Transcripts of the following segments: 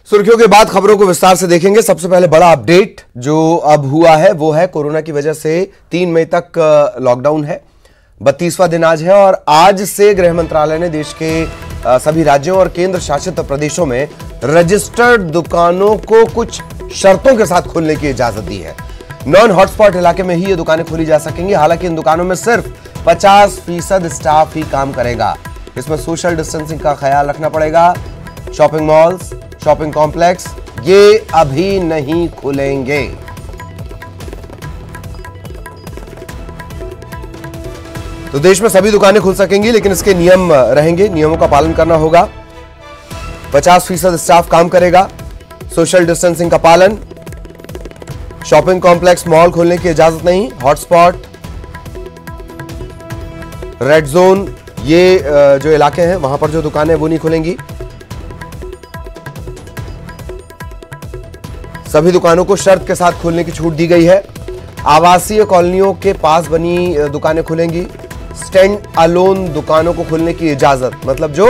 सुर्खियों के बाद खबरों को विस्तार से देखेंगे। सबसे पहले बड़ा अपडेट जो अब हुआ है वो है कोरोना की वजह से 3 मई तक लॉकडाउन है। 32वां दिन आज है और आज से गृह मंत्रालय ने देश के सभी राज्यों और केंद्र शासित प्रदेशों में रजिस्टर्ड दुकानों को कुछ शर्तों के साथ खोलने की इजाजत दी है। नॉन हॉटस्पॉट इलाके में ही ये दुकानें खोली जा सकेंगी। हालांकि इन दुकानों में सिर्फ 50% स्टाफ ही काम करेगा। इसमें सोशल डिस्टेंसिंग का ख्याल रखना पड़ेगा। शॉपिंग मॉल्स, शॉपिंग कॉम्प्लेक्स ये अभी नहीं खुलेंगे। तो देश में सभी दुकानें खुल सकेंगी, लेकिन इसके नियम रहेंगे, नियमों का पालन करना होगा। 50% स्टाफ काम करेगा, सोशल डिस्टेंसिंग का पालन, शॉपिंग कॉम्प्लेक्स, मॉल खोलने की इजाजत नहीं, हॉटस्पॉट, रेड जोन ये जो इलाके हैं वहां पर जो दुकानें वो नहीं खुलेंगी। सभी दुकानों को शर्त के साथ खोलने की छूट दी गई है। आवासीय कॉलोनियों के पास बनी दुकानें खुलेंगी। स्टैंड अलोन दुकानों को खोलने की इजाजत, मतलब जो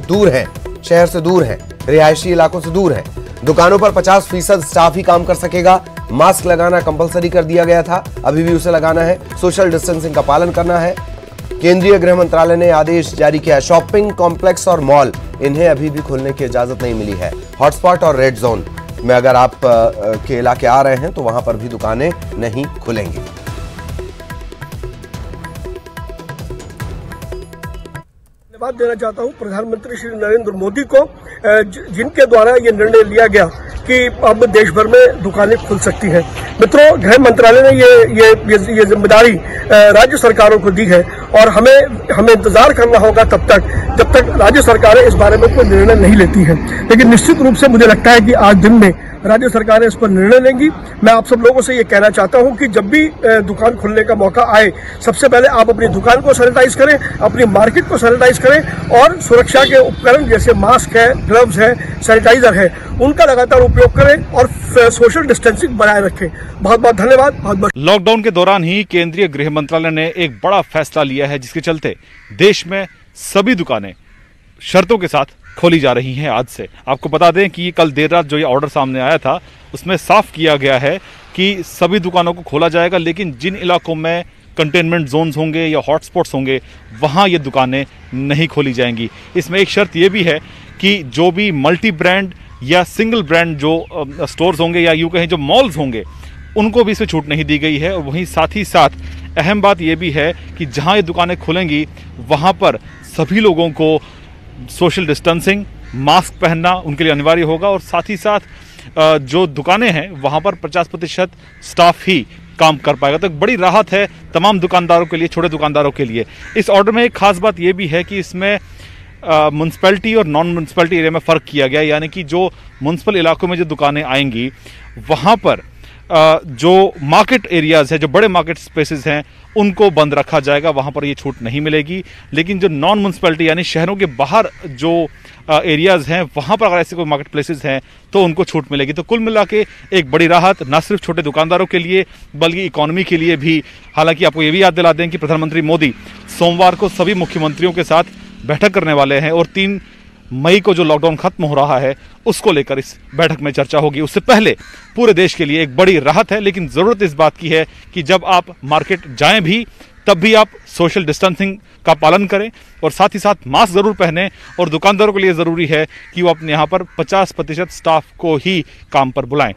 दूर हैं, शहर से दूर हैं, रिहायशी इलाकों से दूर हैं। दुकानों पर 50% स्टाफ ही काम कर सकेगा। मास्क लगाना कंपलसरी कर दिया गया था, अभी भी उसे लगाना है। सोशल डिस्टेंसिंग का पालन करना है। केंद्रीय गृह मंत्रालय ने आदेश जारी किया। शॉपिंग कॉम्प्लेक्स और मॉल इन्हें अभी भी खोलने की इजाजत नहीं मिली है। हॉटस्पॉट और रेड जोन में अगर आप के इलाके आ रहे हैं तो वहां पर भी दुकानें नहीं खुलेंगी। धन्यवाद देना चाहता हूं प्रधानमंत्री श्री नरेंद्र मोदी को, जिनके द्वारा ये निर्णय लिया गया कि अब देश भर में दुकानें खुल सकती हैं। मित्रों, गृह मंत्रालय ने ये जिम्मेदारी राज्य सरकारों को दी है और हमें इंतजार करना होगा तब तक जब तक राज्य सरकारें इस बारे में कोई निर्णय नहीं लेती हैं। लेकिन निश्चित रूप से मुझे लगता है कि आज दिन में राज्य सरकारें इस पर निर्णय लेंगी। मैं आप सब लोगों से ये कहना चाहता हूं कि जब भी दुकान खुलने का मौका आए, सबसे पहले आप अपनी दुकान को सैनिटाइज करें, अपनी मार्केट को सैनिटाइज करें और सुरक्षा के उपकरण जैसे मास्क है, ग्लव्स है, सैनिटाइजर है, उनका लगातार उपयोग करें और सोशल डिस्टेंसिंग बनाए रखें। बहुत बहुत धन्यवाद। बहुत बहुत। लॉकडाउन के दौरान ही केंद्रीय गृह मंत्रालय ने एक बड़ा फैसला लिया है, जिसके चलते देश में सभी दुकानें शर्तों के साथ खोली जा रही हैं। आज से आपको बता दें कि कल देर रात जो ये ऑर्डर सामने आया था उसमें साफ किया गया है कि सभी दुकानों को खोला जाएगा, लेकिन जिन इलाकों में कंटेनमेंट जोन्स होंगे या हॉटस्पॉट्स होंगे वहां ये दुकानें नहीं खोली जाएंगी। इसमें एक शर्त ये भी है कि जो भी मल्टी ब्रांड या सिंगल ब्रांड जो स्टोर्स होंगे या यूं कहें जो मॉल्स होंगे उनको भी इसमें छूट नहीं दी गई है। वहीं साथ ही साथ अहम बात यह भी है कि जहां ये दुकानें खुलेंगी वहां पर सभी लोगों को सोशल डिस्टेंसिंग, मास्क पहनना उनके लिए अनिवार्य होगा और साथ ही साथ जो दुकानें हैं वहां पर 50% स्टाफ ही काम कर पाएगा। तो एक बड़ी राहत है तमाम दुकानदारों के लिए, छोटे दुकानदारों के लिए। इस ऑर्डर में एक खास बात यह भी है कि इसमें म्युनिसिपैलिटी और नॉन म्युनिसिपैलिटी एरिया में फ़र्क किया गया, यानी कि जो म्युनिसिपल इलाकों में जो दुकानें आएंगी वहाँ पर जो मार्केट एरियाज़ है, जो बड़े मार्केट स्पेसेस हैं, उनको बंद रखा जाएगा, वहाँ पर ये छूट नहीं मिलेगी। लेकिन जो नॉन म्युनिसिपैलिटी यानी शहरों के बाहर जो एरियाज़ हैं वहाँ पर अगर ऐसे कोई मार्केट प्लेसेस हैं तो उनको छूट मिलेगी। तो कुल मिला के एक बड़ी राहत न सिर्फ छोटे दुकानदारों के लिए बल्कि इकोनॉमी के लिए भी। हालांकि आपको ये भी याद दिला दें कि प्रधानमंत्री मोदी सोमवार को सभी मुख्यमंत्रियों के साथ बैठक करने वाले हैं और 3 मई को जो लॉकडाउन खत्म हो रहा है उसको लेकर इस बैठक में चर्चा होगी। उससे पहले पूरे देश के लिए एक बड़ी राहत है, लेकिन जरूरत इस बात की है कि जब आप मार्केट जाएं भी तब भी आप सोशल डिस्टेंसिंग का पालन करें और साथ ही साथ मास्क जरूर पहनें। और दुकानदारों के लिए जरूरी है कि वो अपने यहाँ पर 50% स्टाफ को ही काम पर बुलाएं।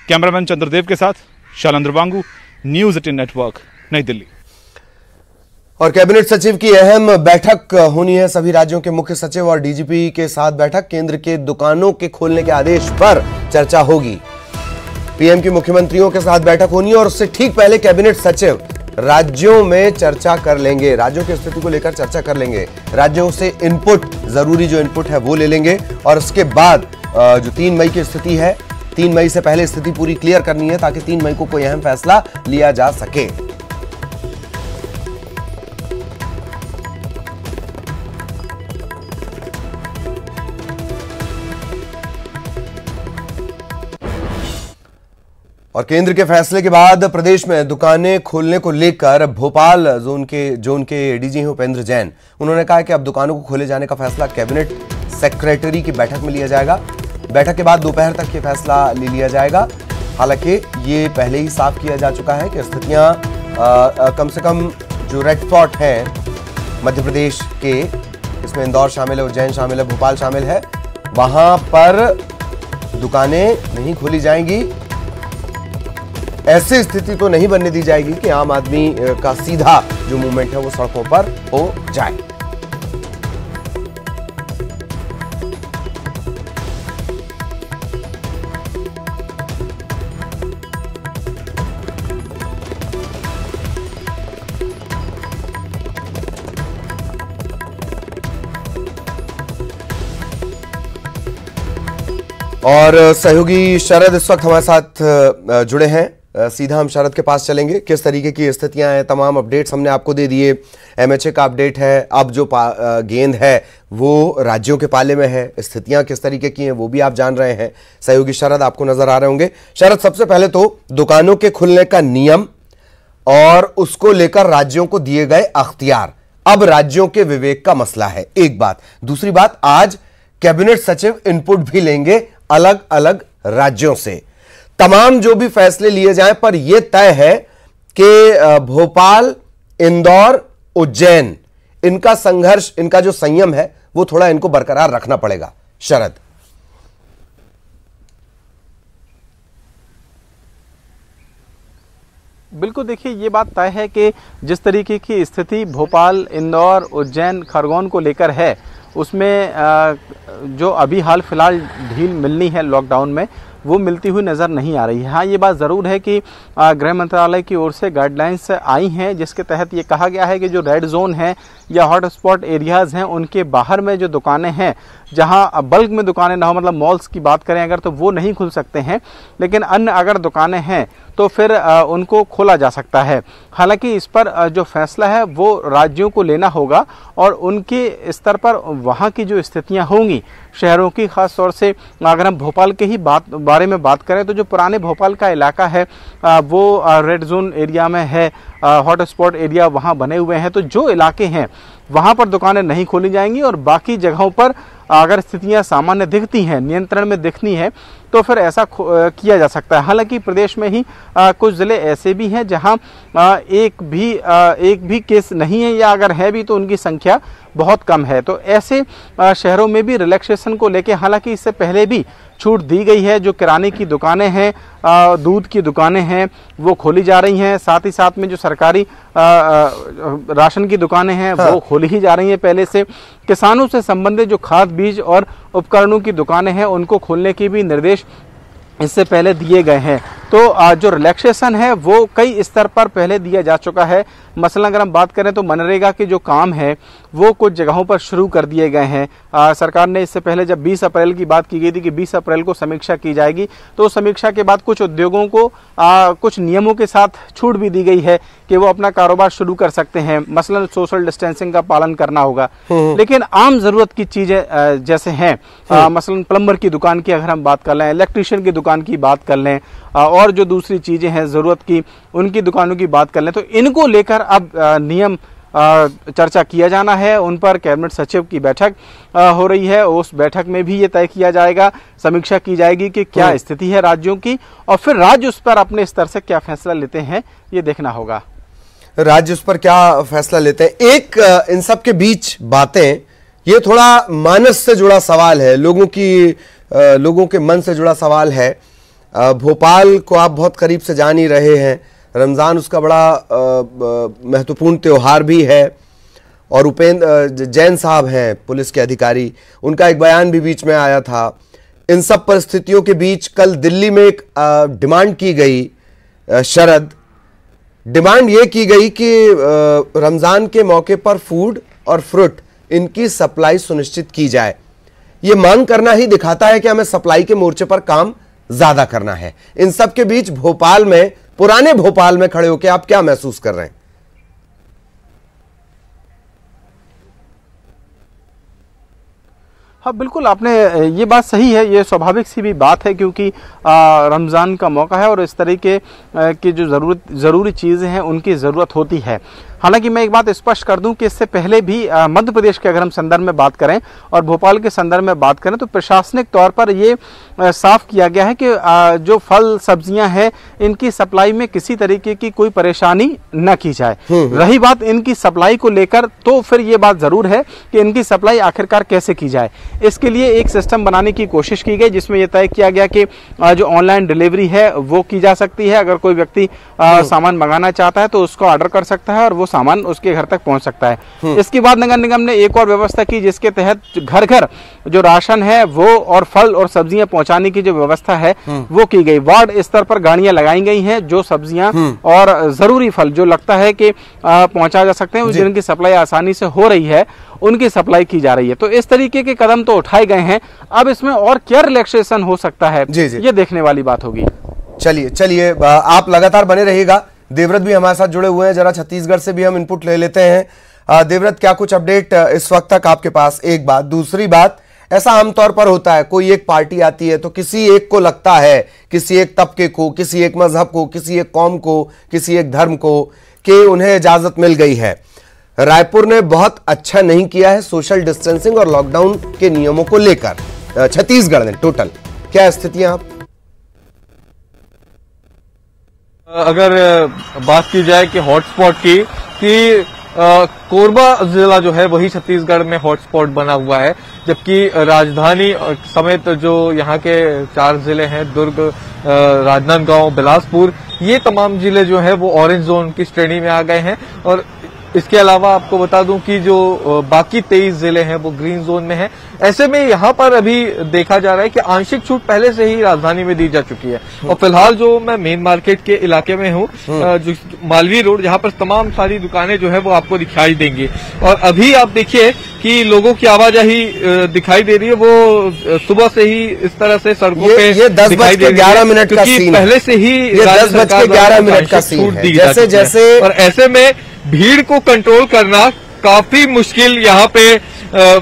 कैमरामैन चंद्रदेव के साथ शैलेंद्र वांगू, न्यूज़ 18 नेटवर्क, नई दिल्ली। और कैबिनेट सचिव की अहम बैठक होनी है। सभी राज्यों के मुख्य सचिव और डीजीपी के साथ बैठक। केंद्र के दुकानों के खोलने के आदेश पर चर्चा होगी। पीएम की मुख्यमंत्रियों के साथ बैठक होनी है और उससे ठीक पहले कैबिनेट सचिव राज्यों में चर्चा कर लेंगे, राज्यों की स्थिति को लेकर चर्चा कर लेंगे। राज्यों से इनपुट, जरूरी जो इनपुट है वो ले लेंगे और उसके बाद जो 3 मई की स्थिति है, 3 मई से पहले स्थिति पूरी क्लियर करनी है ताकि 3 मई को कोई अहम फैसला लिया जा सके। और केंद्र के फैसले के बाद प्रदेश में दुकानें खोलने को लेकर भोपाल जोन के एडीजी हैं उपेंद्र जैन, उन्होंने कहा कि अब दुकानों को खोले जाने का फैसला कैबिनेट सेक्रेटरी की बैठक में लिया जाएगा। बैठक के बाद दोपहर तक ये फैसला ले लिया जाएगा। हालांकि ये पहले ही साफ किया जा चुका है कि स्थितियां कम से कम जो रेड स्पॉट हैं मध्य प्रदेश के, इसमें इंदौर शामिल है, उज्जैन शामिल है, भोपाल शामिल है, वहां पर दुकानें नहीं खोली जाएंगी। ऐसी स्थिति तो नहीं बनने दी जाएगी कि आम आदमी का सीधा जो मूवमेंट है वो सड़कों पर हो जाए। और सहयोगी शरद इस वक्त हमारे साथ जुड़े हैं। सीधा हम शरद के पास चलेंगे। किस तरीके की स्थितियां हैं, तमाम अपडेट्स हमने आपको दे दिए। एमएचए का अपडेट है, अब जो गेंद है वो राज्यों के पाले में है। स्थितियां किस तरीके की हैं वो भी आप जान रहे हैं। सहयोगी शरद आपको नजर आ रहे होंगे। शरद, सबसे पहले तो दुकानों के खुलने का नियम और उसको लेकर राज्यों को दिए गए अख्तियार, अब राज्यों के विवेक का मसला है, एक बात। दूसरी बात, आज कैबिनेट सचिव इनपुट भी लेंगे अलग अलग राज्यों से। तमाम जो भी फैसले लिए जाएं, पर यह तय है कि भोपाल, इंदौर, उज्जैन, इनका संघर्ष, इनका जो संयम है वो थोड़ा इनको बरकरार रखना पड़ेगा। शरद, बिल्कुल, देखिए ये बात तय है कि जिस तरीके की स्थिति भोपाल, इंदौर, उज्जैन, खरगोन को लेकर है, उसमें जो अभी हाल फिलहाल ढील मिलनी है लॉकडाउन में, वो मिलती हुई नज़र नहीं आ रही है। हाँ, ये बात ज़रूर है कि गृह मंत्रालय की ओर से गाइडलाइंस आई हैं, जिसके तहत ये कहा गया है कि जो रेड जोन है या हॉट स्पॉट एरियाज़ हैं, उनके बाहर में जो दुकानें हैं, जहां बल्क में दुकानें ना हो, मतलब मॉल्स की बात करें अगर, तो वो नहीं खुल सकते हैं, लेकिन अन्य अगर दुकानें हैं तो फिर उनको खोला जा सकता है। हालांकि इस पर जो फैसला है वो राज्यों को लेना होगा और उनके स्तर पर वहाँ की जो स्थितियाँ होंगी शहरों की, ख़ास तौर से अगर हम भोपाल के ही बारे में बात करें तो जो पुराने भोपाल का इलाका है वो रेड जोन एरिया में है, हॉट स्पॉट एरिया वहाँ बने हुए हैं। तो जो इलाके हैं वहाँ पर दुकानें नहीं खोली जाएंगी और बाकी जगहों पर अगर स्थितियां सामान्य दिखती हैं, नियंत्रण में दिखनी है, तो फिर ऐसा किया जा सकता है। हालांकि प्रदेश में ही कुछ ज़िले ऐसे भी हैं जहां एक भी केस नहीं है, या अगर है भी तो उनकी संख्या बहुत कम है। तो ऐसे शहरों में भी रिलैक्सेशन को लेके, हालांकि इससे पहले भी छूट दी गई है। जो किराने की दुकानें हैं, दूध की दुकानें हैं, वो खोली जा रही हैं। साथ ही साथ में जो सरकारी राशन की दुकानें हैं वो खोली ही जा रही हैं पहले से। किसानों से संबंधित जो खाद, बीज और उपकरणों की दुकानें हैं, उनको खोलने के भी निर्देश इससे पहले दिए गए हैं। तो जो रिलैक्सेशन है वो कई स्तर पर पहले दिया जा चुका है। मसलन अगर हम बात करें तो मनरेगा के जो काम है वो कुछ जगहों पर शुरू कर दिए गए हैं। सरकार ने इससे पहले जब 20 अप्रैल की बात की गई थी कि 20 अप्रैल को समीक्षा की जाएगी, तो समीक्षा के बाद कुछ उद्योगों को कुछ नियमों के साथ छूट भी दी गई है कि वो अपना कारोबार शुरू कर सकते हैं। मसलन सोशल डिस्टेंसिंग का पालन करना होगा, लेकिन आम जरूरत की चीजें जैसे हैं, मसलन प्लम्बर की दुकान की अगर हम बात कर लें, इलेक्ट्रीशियन की दुकान की बात कर लें, और जो दूसरी चीजें हैं जरूरत की, उनकी दुकानों की बात कर लें, तो इनको लेकर अब नियम चर्चा किया जाना है। उन पर कैबिनेट सचिव की बैठक हो रही है। उस बैठक में भी ये तय किया जाएगा, समीक्षा की जाएगी कि क्या स्थिति है राज्यों की, और फिर राज्य उस पर अपने स्तर से क्या फैसला लेते हैं, ये देखना होगा। राज्य उस पर क्या फैसला लेते हैं। एक इन सब के बीच बातें, ये थोड़ा मानस से जुड़ा सवाल है, लोगों के मन से जुड़ा सवाल है। भोपाल को आप बहुत करीब से जान ही रहे हैं, रमज़ान उसका बड़ा महत्वपूर्ण त्यौहार भी है। और उपेंद्र जैन साहब हैं पुलिस के अधिकारी, उनका एक बयान भी बीच में आया था। इन सब परिस्थितियों के बीच कल दिल्ली में एक डिमांड की गई, शरद, डिमांड ये की गई कि रमज़ान के मौके पर फूड और फ्रूट इनकी सप्लाई सुनिश्चित की जाए। ये मांग करना ही दिखाता है कि हमें सप्लाई के मोर्चे पर काम ज्यादा करना है। इन सब के बीच भोपाल में, पुराने भोपाल में खड़े होकर आप क्या महसूस कर रहे हैं? हाँ बिल्कुल, आपने ये बात सही है, ये स्वाभाविक सी भी बात है क्योंकि रमज़ान का मौका है और इस तरीके की जो ज़रूरी चीज़ें हैं उनकी ज़रूरत होती है। हालांकि मैं एक बात स्पष्ट कर दूं कि इससे पहले भी मध्य प्रदेश के अगर हम संदर्भ में बात करें और भोपाल के संदर्भ में बात करें तो प्रशासनिक तौर पर ये साफ किया गया है कि जो फल सब्जियां हैं इनकी सप्लाई में किसी तरीके की कोई परेशानी न की जाए। रही बात इनकी सप्लाई को लेकर, तो फिर ये बात जरूर है कि इनकी सप्लाई आखिरकार कैसे की जाए। इसके लिए एक सिस्टम बनाने की कोशिश की गई जिसमें यह तय किया गया कि जो ऑनलाइन डिलीवरी है वो की जा सकती है। अगर कोई व्यक्ति सामान मंगाना चाहता है तो उसको ऑर्डर कर सकता है और वो सामान उसके घर तक पहुंच सकता है। इसके बाद नगर निगम ने एक और व्यवस्था की जिसके तहत घर घर जो राशन है वो और फल और सब्जियां पहुंचाने की जो व्यवस्था है वो की गई। वार्ड स्तर पर गाड़ियां लगाई गई हैं जो सब्जियां और जरूरी फल जो लगता है कि पहुंचा जा सकते हैं, जिनकी सप्लाई आसानी से हो रही है उनकी सप्लाई की जा रही है। तो इस तरीके के कदम तो उठाए गए हैं। अब इसमें और क्या रिलैक्सेशन हो सकता है ये देखने वाली बात होगी। चलिए आप लगातार बने रहिएगा। देवव्रत भी हमारे साथ जुड़े हुए हैं, जरा छत्तीसगढ़ से भी हम इनपुट ले लेते हैं। देवव्रत, क्या कुछ अपडेट इस वक्त तक आपके पास? एक बात, दूसरी बात, ऐसा आमतौर पर होता है, कोई एक पार्टी आती है तो किसी एक को लगता है, किसी एक तबके को, किसी एक मजहब को, किसी एक कौम को, किसी एक धर्म को, कि उन्हें इजाजत मिल गई है। रायपुर ने बहुत अच्छा नहीं किया है सोशल डिस्टेंसिंग और लॉकडाउन के नियमों को लेकर। छत्तीसगढ़ ने टोटल क्या स्थितियां? अगर बात की जाए कि हॉटस्पॉट की, कि कोरबा जिला जो है वही छत्तीसगढ़ में हॉटस्पॉट बना हुआ है, जबकि राजधानी समेत जो यहाँ के 4 जिले हैं, दुर्ग, राजनांदगांव, बिलासपुर, ये तमाम जिले जो है वो ऑरेंज जोन की श्रेणी में आ गए हैं। और इसके अलावा आपको बता दूं कि जो बाकी 23 जिले हैं वो ग्रीन जोन में हैं। ऐसे में यहाँ पर अभी देखा जा रहा है कि आंशिक छूट पहले से ही राजधानी में दी जा चुकी है। और फिलहाल जो मैं मेन मार्केट के इलाके में हूँ, जो मालवीय रोड, जहाँ पर तमाम सारी दुकानें जो है वो आपको दिखाई देंगी। और अभी आप देखिए कि लोगों की आवाजाही दिखाई दे रही है, वो सुबह से ही इस तरह से सड़कों पे ये 10:11 का सीन, पहले से ही 10:11 का सीन है। जैसे जैसे और ऐसे में भीड़ को कंट्रोल करना काफी मुश्किल यहाँ पे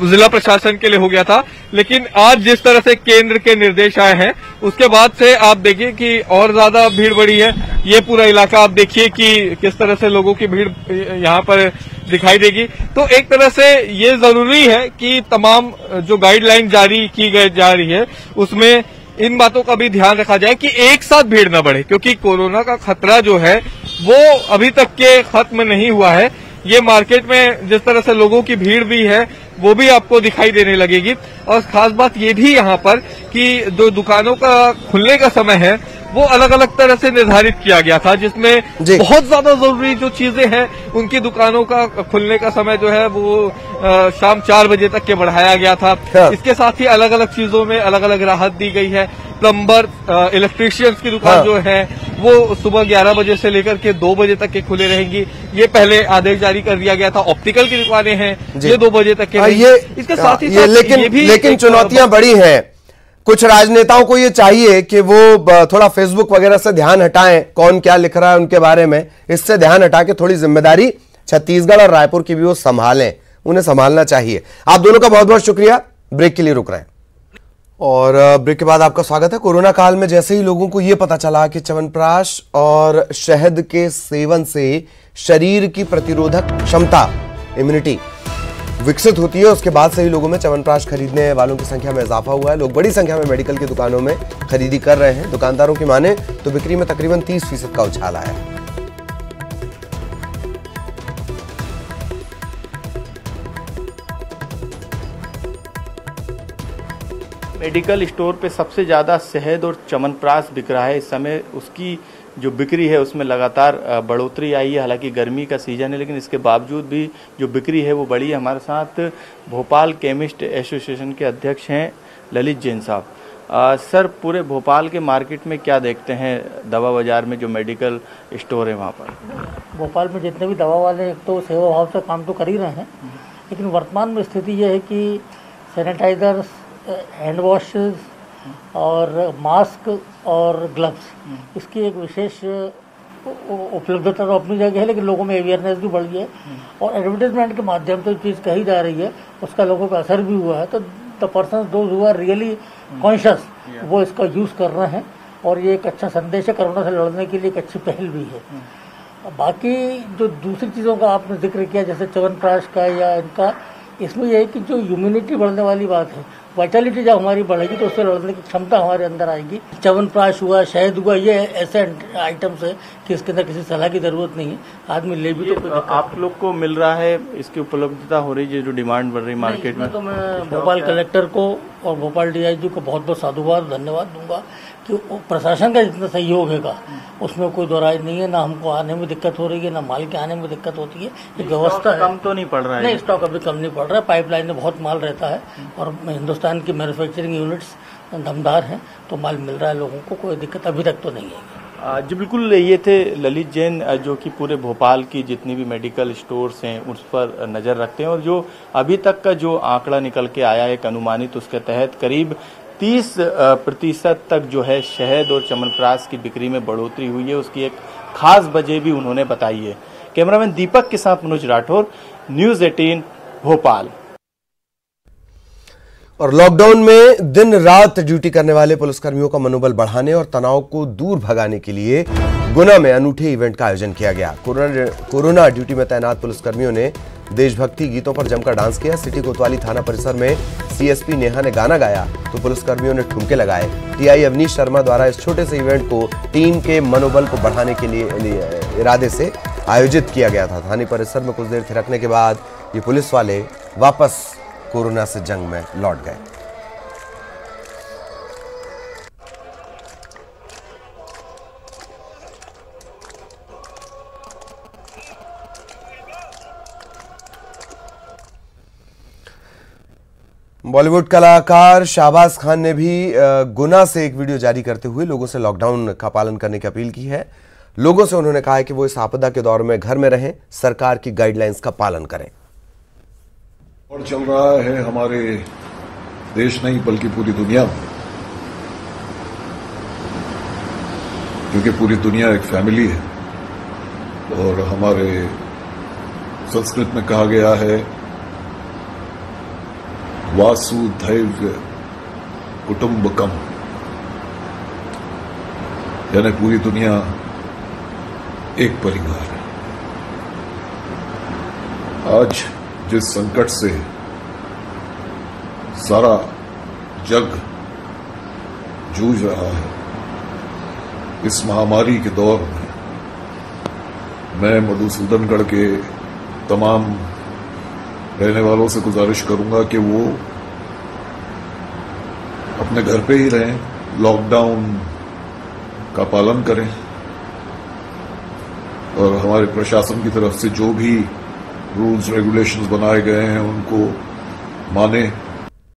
जिला प्रशासन के लिए हो गया था। लेकिन आज जिस तरह से केंद्र के निर्देश आए हैं उसके बाद से आप देखिए कि और ज्यादा भीड़ बढ़ी है। ये पूरा इलाका आप देखिए कि किस तरह से लोगों की भीड़ यहाँ पर दिखाई देगी। तो एक तरह से ये जरूरी है कि तमाम जो गाइडलाइन जारी की जा रही है उसमें इन बातों का भी ध्यान रखा जाए कि एक साथ भीड़ न बढ़े, क्योंकि कोरोना का खतरा जो है वो अभी तक के खत्म नहीं हुआ है। ये मार्केट में जिस तरह से लोगों की भीड़ भी है वो भी आपको दिखाई देने लगेगी। और खास बात ये भी यहाँ पर कि जो दुकानों का खुलने का समय है वो अलग अलग तरह से निर्धारित किया गया था, जिसमें बहुत ज्यादा जरूरी जो चीजें हैं उनकी दुकानों का खुलने का समय जो है वो शाम 4 बजे तक के बढ़ाया गया था। इसके साथ ही अलग अलग चीजों में अलग अलग राहत दी गई है। प्लम्बर, इलेक्ट्रीशियंस की दुकान जो है वो सुबह 11 बजे से लेकर के 2 बजे तक के खुले रहेंगी। ये पहले आदेश जारी कर दिया गया था। ऑप्टिकल की दुकानें हैं ये 2 बजे तक के रहेंगी। इसके साथ ही लेकिन चुनौतियां बड़ी हैं। कुछ राजनेताओं को ये चाहिए कि वो थोड़ा फेसबुक वगैरह से ध्यान हटाएं, कौन क्या लिख रहा है उनके बारे में, इससे ध्यान हटा के थोड़ी जिम्मेदारी छत्तीसगढ़ और रायपुर की भी वो संभालें, उन्हें संभालना चाहिए। आप दोनों का बहुत बहुत शुक्रिया। ब्रेक के लिए रुक रहे हैं और ब्रेक के बाद आपका स्वागत है। कोरोना काल में जैसे ही लोगों को यह पता चला कि च्यवनप्राश और शहद के सेवन से शरीर की प्रतिरोधक क्षमता, इम्यूनिटी विकसित होती है, उसके बाद से ही लोगों में च्यवनप्राश खरीदने वालों की संख्या में इजाफा हुआ है। लोग बड़ी संख्या में मेडिकल की दुकानों में खरीदी कर रहे हैं। दुकानदारों की माने तो बिक्री में तकरीबन 30% का उछाल आया है। मेडिकल स्टोर पे सबसे ज़्यादा शहद और च्यवनप्राश बिक रहा है। इस समय उसकी जो बिक्री है उसमें लगातार बढ़ोतरी आई है। हालांकि गर्मी का सीजन है लेकिन इसके बावजूद भी जो बिक्री है वो बढ़ी है। हमारे साथ भोपाल केमिस्ट एसोसिएशन के अध्यक्ष हैं ललित जैन साहब। सर, पूरे भोपाल के मार्केट में क्या देखते हैं दवा बाजार में जो मेडिकल स्टोर है वहाँ पर? भोपाल में जितने भी दवा वाले एक तो सेवा भाव से काम तो कर ही रहे हैं, लेकिन वर्तमान में स्थिति यह है कि सैनिटाइजर, हैंड वॉशेस और मास्क और ग्लव्स, इसकी एक विशेष उपलब्धता तो अपनी जगह है, लेकिन लोगों में अवेयरनेस भी बढ़ गई है और एडवर्टाइजमेंट के माध्यम से चीज़ कही जा रही है उसका लोगों पर असर भी हुआ है। तो the person those who are really conscious वो इसका यूज कर रहे हैं, और ये एक अच्छा संदेश है। कोरोना से लड़ने के लिए एक अच्छी पहल भी है। बाकी जो दूसरी चीज़ों का आपने जिक्र किया, जैसे च्यवनप्राश का या इनका, इसमें यह है कि जो इम्यूनिटी बढ़ने वाली बात है, वाइटलिटी जब हमारी बढ़ेगी तो उससे लड़ने की क्षमता हमारे अंदर आएगी। च्यवनप्राश हुआ, शहद हुआ, ये ऐसे आइटम्स है कि इसके अंदर किसी सलाह की जरूरत नहीं है, आदमी ले भी तो। आप लोग को मिल रहा है, इसकी उपलब्धता हो रही है, जो डिमांड बढ़ रही मार्केट में? तो मैं भोपाल कलेक्टर को और भोपाल डीआईजी को बहुत बहुत साधुवाद धन्यवाद दूंगा कि प्रशासन का जितना सहयोग है उसमें कोई दोराय नहीं है। ना हमको आने में दिक्कत हो रही है, ना माल के आने में दिक्कत होती है। ये व्यवस्था कम तो नहीं पड़ रहा है? नहीं, स्टॉक अभी कम नहीं पड़ रहा है। पाइपलाइन में बहुत माल रहता है और हिंदुस्तान की मैन्युफैक्चरिंग यूनिट्स दमदार हैं, तो माल मिल रहा है लोगों को, कोई दिक्कत अभी तक तो नहीं है। जी बिल्कुल, ये थे ललित जैन जो कि पूरे भोपाल की जितनी भी मेडिकल स्टोर्स हैं उस पर नज़र रखते हैं, और जो अभी तक का जो आंकड़ा निकल के आया है एक अनुमानित, उसके तहत करीब 30% तक जो है शहद और च्यवनप्राश की बिक्री में बढ़ोतरी हुई है। उसकी एक खास वजह भी उन्होंने बताई है। कैमरामैन दीपक के साथ मनोज राठौर, न्यूज़ 18 भोपाल। और लॉकडाउन में दिन रात ड्यूटी करने वाले पुलिसकर्मियों का मनोबल बढ़ाने और तनाव को दूर भगाने के लिए गुना में अनूठे इवेंट का आयोजन किया गया। कोरोना ड्यूटी में तैनात पुलिसकर्मियों ने देशभक्ति गीतों पर जमकर डांस किया। सिटी कोतवाली थाना परिसर में सीएसपी नेहा ने गाना गाया तो पुलिसकर्मियों ने ठुमके लगाए। टीआई अवनीश शर्मा द्वारा इस छोटे से इवेंट को टीम के मनोबल को बढ़ाने के लिए इरादे से आयोजित किया गया था। थाने परिसर में कुछ देर थिरकने के बाद ये पुलिस वाले वापस कोरोना से जंग में लौट गए। बॉलीवुड कलाकार शाहबाज खान ने भी गुना से एक वीडियो जारी करते हुए लोगों से लॉकडाउन का पालन करने की अपील की है। लोगों से उन्होंने कहा है कि वो इस आपदा के दौर में घर में रहें, सरकार की गाइडलाइंस का पालन करें। और चल रहा है हमारे देश नहीं बल्कि पूरी दुनिया में, क्योंकि पूरी दुनिया एक फैमिली है। और हमारे संस्कृत में कहा गया है वासुधैव कुटुंबकम, यानी पूरी दुनिया एक परिवार है। आज जिस संकट से सारा जग जूझ रहा है, इस महामारी के दौर में मैं मधुसूदनगढ़ के तमाम रहने वालों से गुजारिश करूंगा कि वो अपने घर पे ही रहें, लॉकडाउन का पालन करें और हमारे प्रशासन की तरफ से जो भी रूल्स रेगुलेशंस बनाए गए हैं उनको माने।